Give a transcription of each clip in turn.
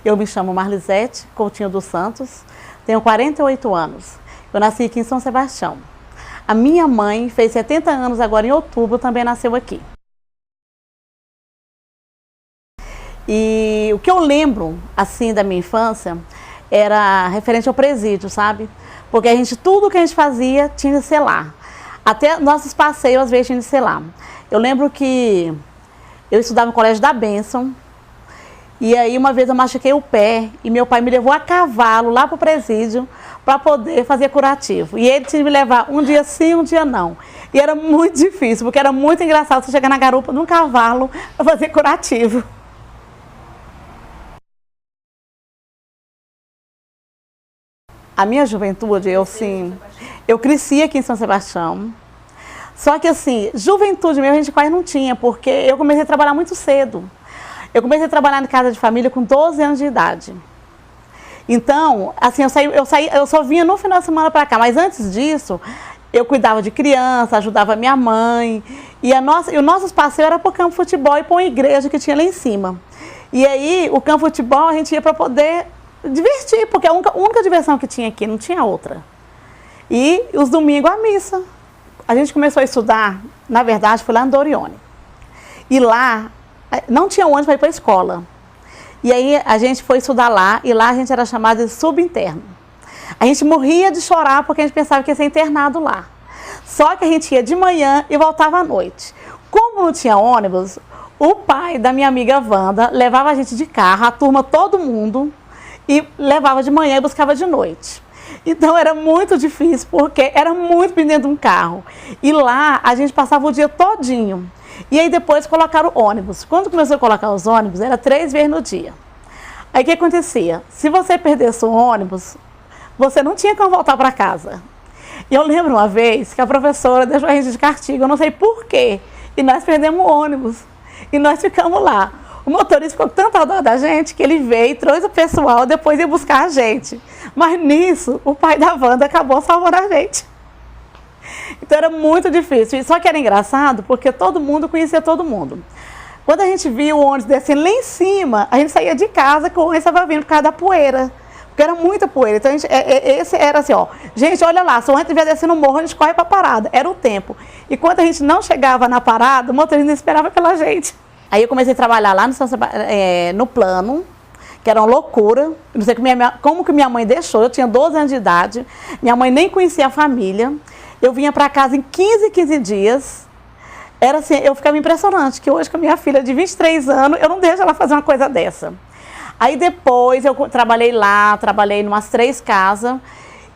Eu me chamo Marlisete Coutinho dos Santos, tenho 48 anos. Eu nasci aqui em São Sebastião. A minha mãe fez 70 anos agora em outubro, também nasceu aqui. E o que eu lembro, assim, da minha infância, era referente ao presídio, sabe? Porque tudo que a gente fazia tinha que ser lá. Até nossos passeios, às vezes, tinha que ser lá. Eu lembro que eu estudava no Colégio da Bênção, e aí uma vez eu machuquei o pé, e meu pai me levou a cavalo lá para o presídio, para poder fazer curativo. E ele tinha que me levar um dia sim, um dia não. E era muito difícil, porque era muito engraçado você chegar na garupa de um cavalo para fazer curativo. A minha juventude, eu cresci aqui em São Sebastião. Só que assim, juventude mesmo a gente quase não tinha, porque eu comecei a trabalhar muito cedo. Eu comecei a trabalhar em casa de família com 12 anos de idade. Então, assim, eu só vinha no final de semana para cá, mas antes disso, eu cuidava de criança, ajudava minha mãe. E o nosso passeio era para o campo de futebol e para uma igreja que tinha lá em cima. E aí, o campo de futebol a gente ia para poder divertir, porque a única diversão que tinha aqui, não tinha outra. E os domingos a missa. A gente começou a estudar, na verdade, foi lá no Dorione. E lá, não tinha ônibus para ir para a escola. E aí a gente foi estudar lá, e lá a gente era chamado de subalterno. A gente morria de chorar porque a gente pensava que ia ser internado lá. Só que a gente ia de manhã e voltava à noite. Como não tinha ônibus, o pai da minha amiga Wanda levava a gente de carro, a turma, todo mundo, e levava de manhã e buscava de noite. Então era muito difícil, porque era muito dentro de um carro. E lá a gente passava o dia todinho. E aí depois colocaram o ônibus. Quando começou a colocar os ônibus, era 3 vezes no dia. Aí o que acontecia? Se você perdesse o ônibus, você não tinha como voltar para casa. E eu lembro uma vez que a professora deixou a gente de castigo, eu não sei por quê. E nós perdemos o ônibus. E nós ficamos lá. O motorista ficou com tanta dó da gente que ele veio e trouxe o pessoal, depois ia buscar a gente. Mas nisso, o pai da Wanda acabou salvando a gente. Então era muito difícil. Só que era engraçado porque todo mundo conhecia todo mundo. Quando a gente via o ônibus descendo lá em cima, a gente saía de casa que o ônibus estava vindo por causa da poeira. Porque era muita poeira. Então esse era assim, ó. Gente, olha lá, se o ônibus estiver descendo o morro, a gente corre para a parada. Era o tempo. E quando a gente não chegava na parada, o motorista esperava pela gente. Aí eu comecei a trabalhar lá no plano, que era uma loucura. Não sei como que minha mãe deixou, eu tinha 12 anos de idade, minha mãe nem conhecia a família. Eu vinha para casa em 15 dias. Era assim, eu ficava impressionante, que hoje com a minha filha de 23 anos, eu não deixo ela fazer uma coisa dessa. Aí depois eu trabalhei lá, trabalhei em umas 3 casas.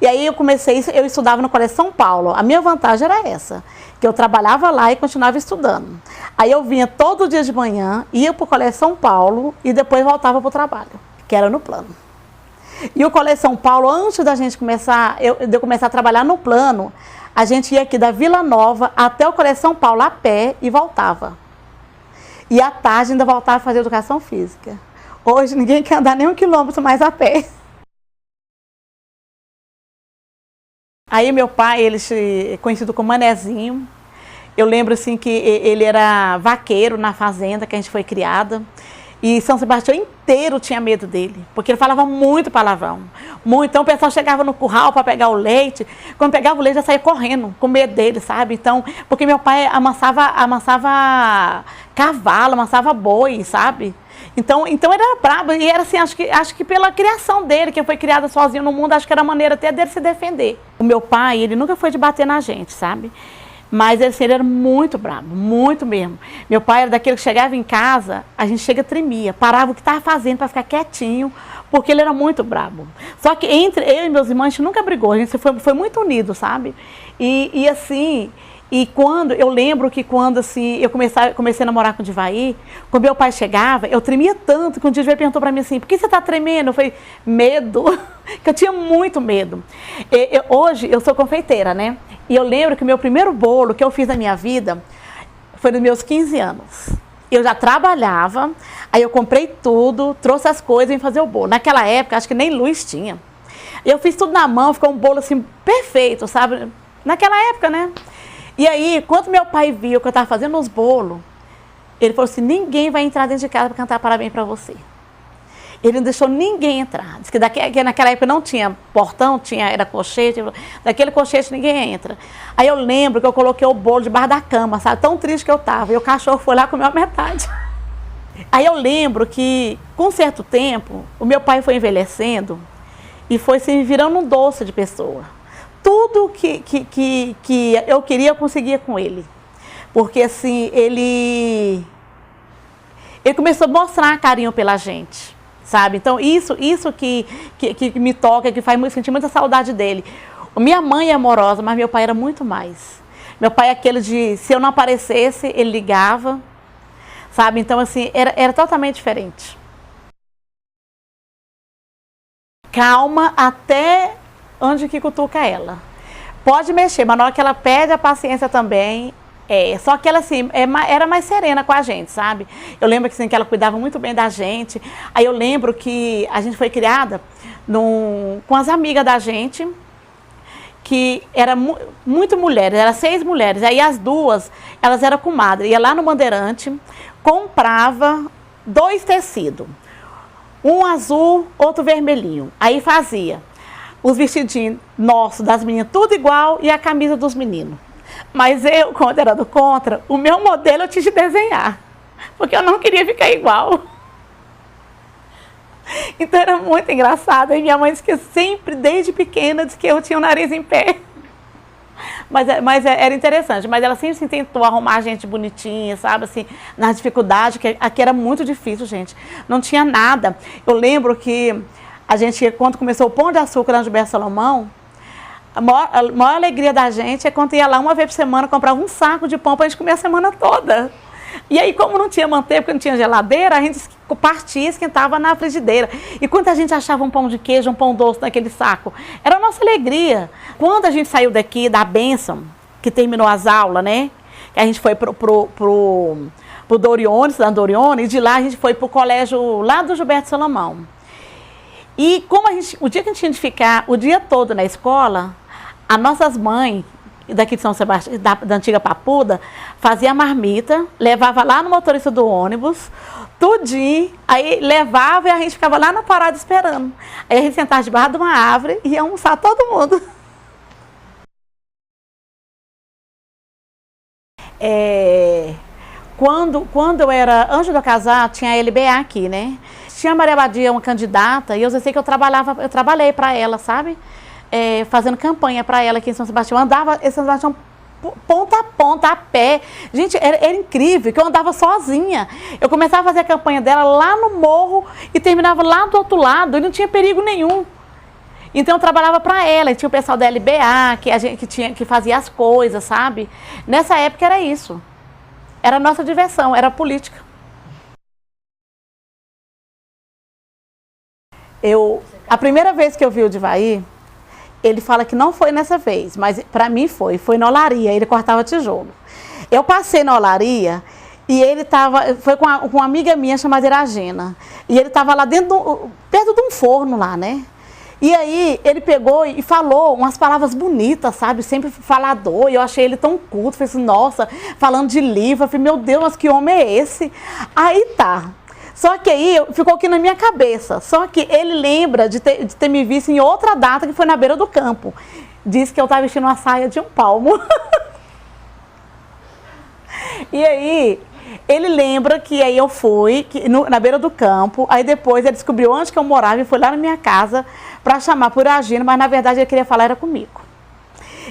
E aí eu estudava no Colégio São Paulo. A minha vantagem era essa, que eu trabalhava lá e continuava estudando. Aí eu vinha todo dia de manhã, ia para o Colégio São Paulo e depois voltava para o trabalho, que era no plano. E o Colégio São Paulo, antes da gente começar, de eu começar a trabalhar no plano, a gente ia aqui da Vila Nova até o Colégio São Paulo a pé e voltava. E à tarde ainda voltava a fazer educação física. Hoje ninguém quer andar nem 1 quilômetro mais a pé. Aí meu pai, ele é conhecido como Manezinho. Eu lembro assim que ele era vaqueiro na fazenda que a gente foi criada. E São Sebastião inteiro tinha medo dele, porque ele falava muito palavrão. Muito. Então o pessoal chegava no curral para pegar o leite. Quando pegava o leite, já saía correndo, com medo dele, sabe? Então, porque meu pai amansava cavalo, amansava boi, sabe? Então era brabo. E era assim, acho que pela criação dele, que foi criada sozinho no mundo, acho que era a maneira até dele se defender. O meu pai, ele nunca foi de bater na gente, sabe? Mas ele era muito bravo, muito mesmo. Meu pai era daquele que chegava em casa, a gente tremia, parava o que estava fazendo para ficar quietinho, porque ele era muito bravo. Só que entre eu e meus irmãos, a gente nunca brigou, a gente foi muito unido, sabe? E assim, quando eu lembro que quando assim, eu comecei a namorar com o Divaí, quando meu pai chegava, eu tremia tanto que um dia o Divaí perguntou para mim assim, por que você está tremendo? Eu falei, medo, que eu tinha muito medo. Hoje eu sou confeiteira, né? E eu lembro que o meu primeiro bolo que eu fiz na minha vida foi nos meus 15 anos. Eu já trabalhava, aí eu comprei tudo, trouxe as coisas e vim fazer o bolo. Naquela época, acho que nem luz tinha. Eu fiz tudo na mão, ficou um bolo assim perfeito, sabe? Naquela época, né? E aí, quando meu pai viu que eu estava fazendo os bolos, ele falou assim, ninguém vai entrar dentro de casa para cantar parabéns para você. Ele não deixou ninguém entrar. Diz que naquela época não tinha portão, era colchete. Daquele colchete ninguém entra. Aí eu lembro que eu coloquei o bolo debaixo da cama, sabe? Tão triste que eu estava. E o cachorro foi lá e comeu a metade. Aí eu lembro que, com um certo tempo, o meu pai foi envelhecendo e foi se virando um doce de pessoa. Tudo que eu queria, eu conseguia com ele. Porque, assim, ele começou a mostrar carinho pela gente, sabe? Então, isso que me toca, que faz sentir muita saudade dele. Minha mãe é amorosa, mas meu pai era muito mais. Meu pai é aquele de, se eu não aparecesse, ele ligava, sabe? Então, assim, era totalmente diferente. Calma até onde que cutuca ela. Pode mexer, mas na hora que ela perde a paciência também, só que ela, assim, era mais serena com a gente, sabe? Eu lembro que, assim, que ela cuidava muito bem da gente. Aí eu lembro que a gente foi criada com as amigas da gente, que eram muito mulheres, eram 6 mulheres. Aí as 2, elas eram comadres. Ia lá no Bandeirante, comprava 2 tecidos. Um azul, outro vermelhinho. Aí fazia os vestidinhos nossos, das meninas, tudo igual, e a camisa dos meninos. Mas eu, quando era do contra, o meu modelo eu tinha de desenhar, porque eu não queria ficar igual. Então era muito engraçado. E minha mãe disse que sempre, desde pequena, disse que eu tinha o nariz em pé. Mas era interessante. Mas ela sempre tentou arrumar a gente bonitinha, sabe? Assim, nas dificuldades, que aqui era muito difícil, gente. Não tinha nada. Eu lembro que a gente, quando começou o Pão de Açúcar na Gilberto Salomão, a maior alegria da gente é quando ia lá uma vez por semana, comprava um saco de pão para a gente comer a semana toda. E aí, como não tinha manteiga, porque não tinha geladeira, a gente partia e esquentava na frigideira. E quando a gente achava um pão de queijo, um pão doce naquele saco, era a nossa alegria. Quando a gente saiu daqui, da bênção, que terminou as aulas, né? Que a gente foi pro Dorione, Cidade Dorione, e de lá a gente foi pro colégio lá do Gilberto Salomão. E como o dia que a gente tinha de ficar o dia todo na escola, as nossas mães, daqui de São Sebastião, da antiga Papuda, fazia a marmita, levava lá no motorista do ônibus, tudinho, aí levava e a gente ficava lá na parada esperando. Aí a gente sentava debaixo de uma árvore e ia almoçar todo mundo. Quando eu era, antes de eu casar, tinha a LBA aqui, né? Tinha a Maria Badia, uma candidata, e eu sei que eu trabalhei para ela, sabe? Fazendo campanha para ela aqui em São Sebastião. Eu andava em São Sebastião ponta a ponta, a pé. Gente, era incrível, que eu andava sozinha. Eu começava a fazer a campanha dela lá no morro e terminava lá do outro lado, e não tinha perigo nenhum. Então eu trabalhava para ela, e tinha o pessoal da LBA, que fazia as coisas, sabe? Nessa época era isso. Era a nossa diversão, era política. A primeira vez que eu vi o Divaí, ele fala que não foi nessa vez, mas para mim foi na olaria, ele cortava tijolo. Eu passei na olaria e ele foi com uma amiga minha chamada Iragena, e ele estava lá perto de um forno lá, né? E aí ele pegou e falou umas palavras bonitas, sabe? Sempre falador, e eu achei ele tão culto, falei assim, nossa, falando de livro, eu falei, meu Deus, mas que homem é esse? Aí tá. Só que aí ficou aqui na minha cabeça. Só que ele lembra de ter me visto em outra data, que foi na beira do campo. Disse que eu estava vestindo uma saia de um palmo. E aí, ele lembra que aí eu fui na beira do campo. Aí depois ele descobriu onde que eu morava e foi lá na minha casa para chamar por Agino, mas na verdade ele queria falar era comigo.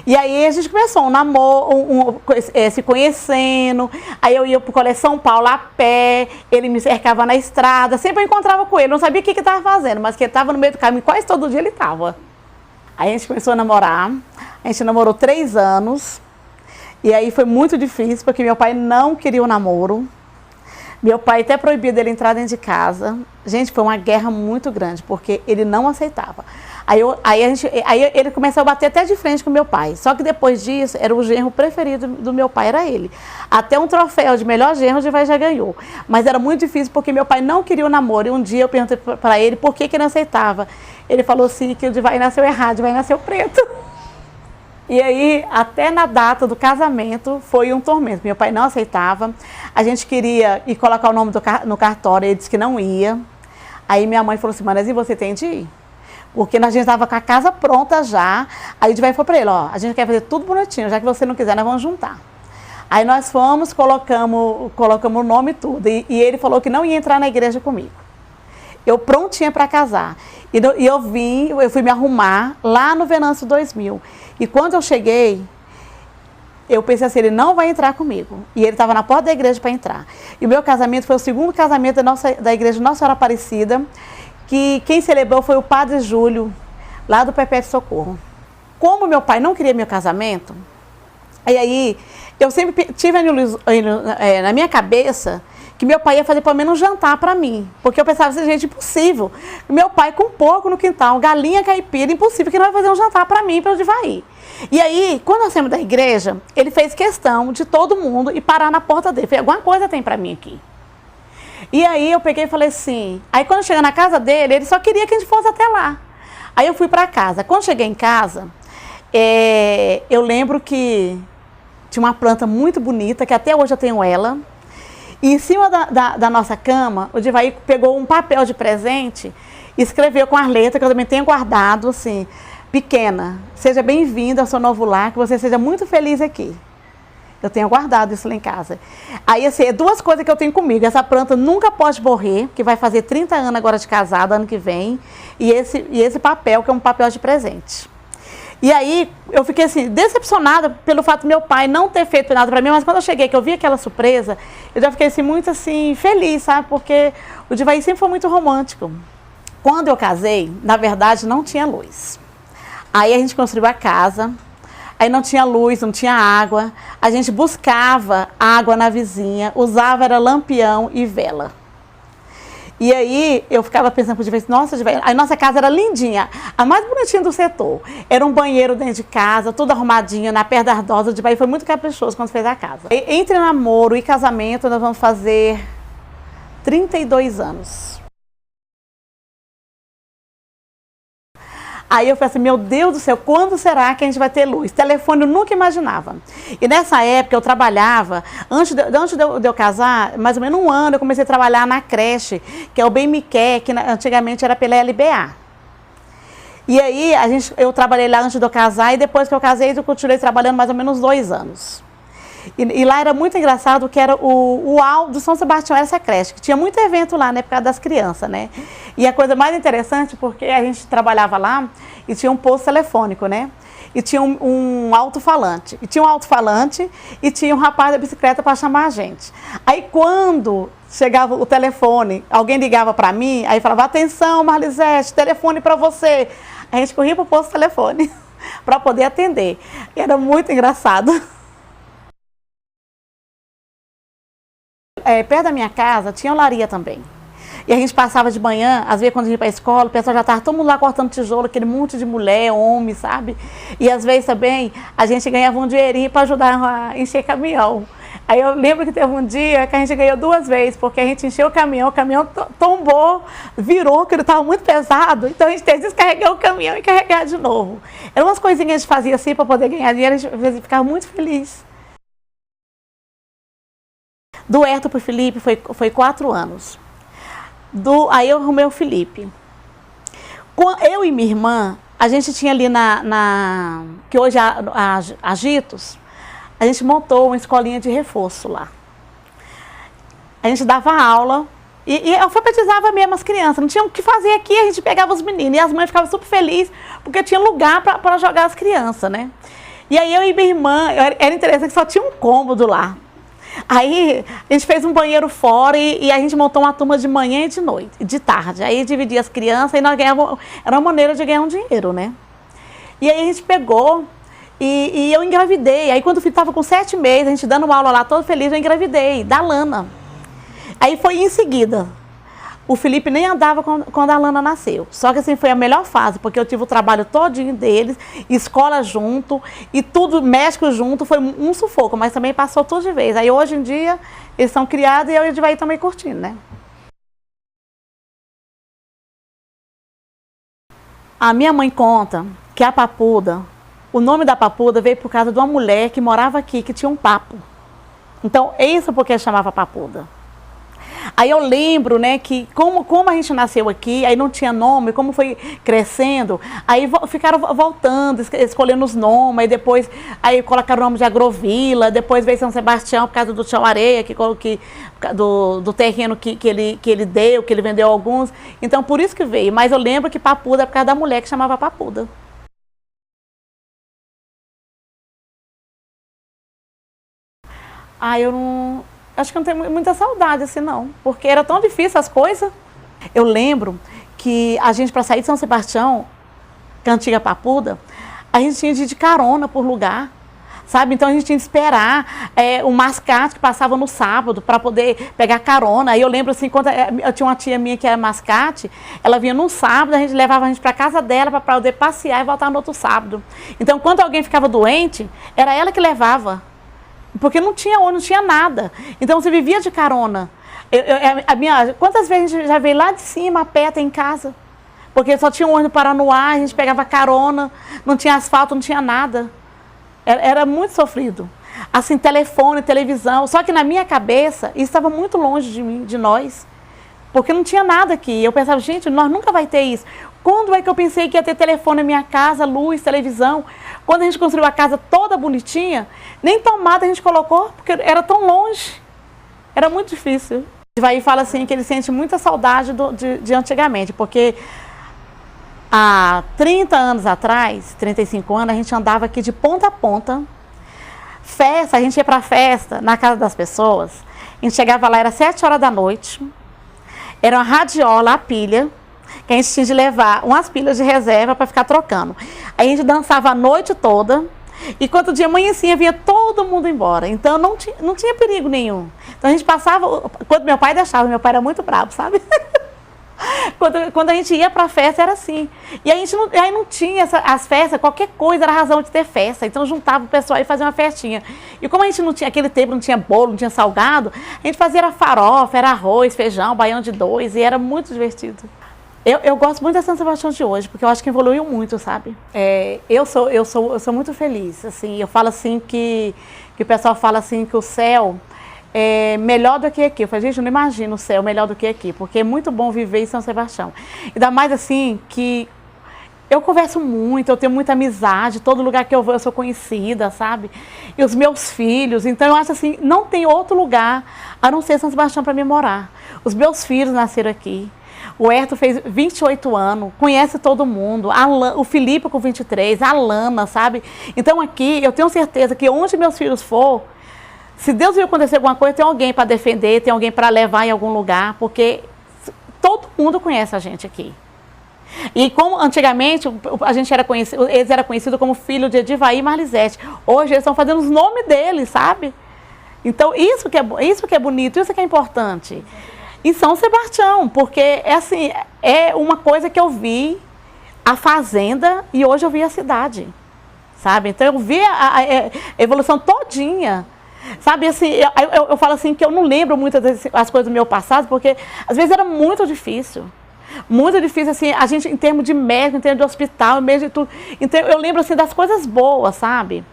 E aí a gente começou um namoro, se conhecendo, aí eu ia pro Colégio São Paulo a pé, ele me cercava na estrada, sempre eu encontrava com ele, não sabia o que ele estava fazendo, mas que ele estava no meio do caminho, quase todo dia ele estava. Aí a gente começou a namorar, a gente namorou 3 anos, e aí foi muito difícil, porque meu pai não queria o namoro, meu pai até proibia dele entrar dentro de casa. Gente, foi uma guerra muito grande, porque ele não aceitava. Aí ele começou a bater até de frente com meu pai. Só que depois disso, era o genro preferido do meu pai, era ele. Até um troféu de melhor genro, o Divaí já ganhou. Mas era muito difícil, porque meu pai não queria o namoro. E um dia eu perguntei para ele por que ele não aceitava. Ele falou assim, que o Divaí nasceu errado, o Divaí nasceu preto. E aí, até na data do casamento, foi um tormento. Meu pai não aceitava. A gente queria ir colocar o nome no cartório, ele disse que não ia. Aí minha mãe falou assim, Manezinha, você tem de ir? Porque a gente estava com a casa pronta já. Aí o Divaí falou para ele, ó, a gente quer fazer tudo bonitinho, já que você não quiser, nós vamos juntar. Aí nós fomos, colocamos o nome e tudo. E ele falou que não ia entrar na igreja comigo. Eu prontinha para casar. E eu fui me arrumar lá no Venâncio 2000. E quando eu cheguei, eu pensei assim, ele não vai entrar comigo. E ele estava na porta da igreja para entrar. E o meu casamento foi o segundo casamento da igreja Nossa Senhora Aparecida, que quem celebrou foi o Padre Júlio, lá do Perpétuo Socorro. Como meu pai não queria meu casamento, aí eu sempre tive na minha cabeça que meu pai ia fazer pelo menos um jantar para mim. Porque eu pensava assim, gente, impossível. Meu pai com porco no quintal, galinha caipira, impossível que não vai fazer um jantar para mim, para o Divaí. E aí, quando nós saímos da igreja, ele fez questão de todo mundo e parar na porta dele. Falei, alguma coisa tem para mim aqui. E aí eu peguei e falei assim, aí quando eu cheguei na casa dele, ele só queria que a gente fosse até lá. Aí eu fui para casa. Quando cheguei em casa, eu lembro que tinha uma planta muito bonita, que até hoje eu tenho ela. E em cima da nossa cama, o Divaí pegou um papel de presente e escreveu com as letras, que eu também tenho guardado, assim, pequena. Seja bem-vindo ao seu novo lar, que você seja muito feliz aqui. Eu tenho guardado isso lá em casa. Aí, assim, duas coisas que eu tenho comigo. Essa planta nunca pode morrer, que vai fazer 30 anos agora de casada, ano que vem. E esse papel, que é um papel de presente. E aí, eu fiquei assim, decepcionada pelo fato do meu pai não ter feito nada para mim, mas quando eu cheguei, que eu vi aquela surpresa, eu já fiquei assim, muito assim, feliz, sabe? Porque o Divaí sempre foi muito romântico. Quando eu casei, na verdade, não tinha luz. Aí a gente construiu a casa, aí não tinha luz, não tinha água, a gente buscava água na vizinha, usava era lampião e vela. E aí eu ficava pensando por Divaí, nossa, Divaí, a nossa casa era lindinha, a mais bonitinha do setor. Era um banheiro dentro de casa, tudo arrumadinho, na Pedra Ardosa. O Divaí foi muito caprichoso quando fez a casa. Entre namoro e casamento, nós vamos fazer 32 anos. Aí eu falei assim, meu Deus do céu, quando será que a gente vai ter luz? Telefone eu nunca imaginava. E nessa época eu trabalhava, antes de eu casar, mais ou menos um ano, eu comecei a trabalhar na creche, que é o Bem Me Quer, que antigamente era pela LBA. E aí eu trabalhei lá antes de eu casar, e depois que eu casei eu continuei trabalhando mais ou menos 2 anos. E lá era muito engraçado, que era o Alto do São Sebastião, era essa creche, que tinha muito evento lá, né, por causa das crianças, né. E a coisa mais interessante, porque a gente trabalhava lá e tinha um posto telefônico, né, e tinha um alto-falante. E tinha um alto-falante e tinha um rapaz da bicicleta para chamar a gente. Aí quando chegava o telefone, alguém ligava para mim, aí falava, atenção Marlisete, telefone para você. A gente corria para o posto telefone para poder atender. E era muito engraçado. Perto da minha casa tinha olaria também. E a gente passava de manhã, às vezes quando a gente ia para a escola, o pessoal já estava todo mundo lá cortando tijolo, aquele monte de mulher, homem, sabe? E às vezes também a gente ganhava um dinheirinho para ajudar a encher caminhão. Aí eu lembro que teve um dia que a gente ganhou 2 vezes, porque a gente encheu o caminhão tombou, virou, que ele estava muito pesado, então a gente teve que descarregar o caminhão e carregar de novo. Eram umas coisinhas que a gente fazia assim para poder ganhar dinheiro, a gente ficava muito feliz. Do Herto para o Felipe foi 4 anos. Aí eu arrumei o Felipe. Eu e minha irmã, a gente tinha ali que hoje é a Agitos, a gente montou uma escolinha de reforço lá. A gente dava aula e alfabetizava mesmo as crianças. Não tinha o que fazer aqui, a gente pegava os meninos. E as mães ficavam super felizes, porque tinha lugar para jogar as crianças, né? E aí eu e minha irmã, era interessante que só tinha um cômodo lá. Aí a gente fez um banheiro fora e a gente montou uma turma de manhã e de noite, de tarde. Aí dividia as crianças e nós ganhávamos, era uma maneira de ganhar um dinheiro, né? E aí a gente pegou e eu engravidei. Aí quando o filho estava com 7 meses, a gente dando aula lá, todo feliz, eu engravidei, da Lana. Aí foi em seguida. O Felipe nem andava quando a Lana nasceu. Só que assim, foi a melhor fase, porque eu tive o trabalho todinho deles, escola junto, e tudo, médico junto, foi um sufoco, mas também passou tudo de vez. Aí hoje em dia, eles são criados e eu e o Divaí também curtindo, né? A minha mãe conta que a Papuda, o nome da Papuda veio por causa de uma mulher que morava aqui, que tinha um papo. Então, é isso porque chamava Papuda. Aí eu lembro, né, que como a gente nasceu aqui, aí não tinha nome, como foi crescendo, aí ficaram voltando, escolhendo os nomes, aí depois aí colocaram o nome de Agrovila, depois veio São Sebastião por causa do Chão Areia, do terreno que ele deu, que ele vendeu alguns. Então por isso que veio. Mas eu lembro que Papuda é por causa da mulher que chamava Papuda. Eu não... Acho que eu não tenho muita saudade, assim, não. Porque era tão difícil as coisas. Eu lembro que a gente, para sair de São Sebastião, que é a antiga Papuda, a gente tinha de ir de carona por lugar, sabe? Então a gente tinha de esperar o mascate que passava no sábado para poder pegar carona. Aí eu lembro, assim, quando eu tinha uma tia minha que era mascate, ela vinha num sábado, a gente levava a gente para casa dela para poder passear e voltar no outro sábado. Então, quando alguém ficava doente, era ela que levava. Porque não tinha ônibus, não tinha nada. Então você vivia de carona. Quantas vezes a gente já veio lá de cima a pé até em casa? Porque só tinha um ônibus Paranoá, a gente pegava carona, não tinha asfalto, não tinha nada. Era muito sofrido. Assim, telefone, televisão. Só que na minha cabeça, isso estava muito longe de mim, de nós. Porque não tinha nada aqui. Eu pensava, gente, nós nunca vai ter isso. Quando é que eu pensei que ia ter telefone na minha casa, luz, televisão? Quando a gente construiu a casa toda bonitinha, nem tomada a gente colocou, porque era tão longe. Era muito difícil. O Ivaí fala assim que ele sente muita saudade de antigamente, porque há 30 anos atrás, 35 anos, a gente andava aqui de ponta a ponta. Festa, a gente ia para festa na casa das pessoas. A gente chegava lá, era 7 horas da noite. Era uma radiola, a pilha, que a gente tinha de levar umas pilhas de reserva para ficar trocando. Aí a gente dançava a noite toda, e quando o dia amanhecia, vinha todo mundo embora. Então não tinha perigo nenhum. Então a gente passava, quando meu pai deixava, meu pai era muito bravo, sabe? Quando a gente ia para a festa era assim. E aí não tinha as festas, qualquer coisa era razão de ter festa. Então juntava o pessoal e fazia uma festinha. E como a gente não tinha, aquele tempo não tinha bolo, não tinha salgado, a gente fazia era farofa, era arroz, feijão, baião de dois, e era muito divertido. Eu gosto muito da São Sebastião de hoje, porque eu acho que evoluiu muito, sabe? Eu sou muito feliz, assim, eu falo assim que o pessoal fala assim que o céu é melhor do que aqui. Eu falei, gente, eu não imagino o céu melhor do que aqui, porque é muito bom viver em São Sebastião. Ainda mais assim que eu converso muito, eu tenho muita amizade, todo lugar que eu vou eu sou conhecida, sabe? E os meus filhos, então eu acho assim, não tem outro lugar a não ser São Sebastião para mim morar. Os meus filhos nasceram aqui. O Herto fez 28 anos, conhece todo mundo, o Felipe com 23, a Lana, sabe? Então aqui eu tenho certeza que onde meus filhos for, se Deus vir acontecer alguma coisa, tem alguém para defender, tem alguém para levar em algum lugar, porque todo mundo conhece a gente aqui. E como antigamente a gente era conhecido, eles eram conhecidos como filho de Edivaí e Marlisete. Hoje eles estão fazendo os nomes deles, sabe? Então isso que é bonito, isso que é importante. Em São Sebastião, porque assim, é uma coisa que eu vi a fazenda e hoje eu vi a cidade, sabe? Então eu vi a evolução todinha, sabe? Assim, eu falo assim que eu não lembro muitas das coisas do meu passado, porque às vezes era muito difícil assim, a gente em termos de médico, em termos de hospital, em termos de tudo. Então eu lembro assim das coisas boas, sabe?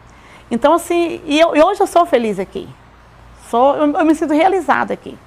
Então assim, e hoje eu sou feliz aqui, eu me sinto realizada aqui.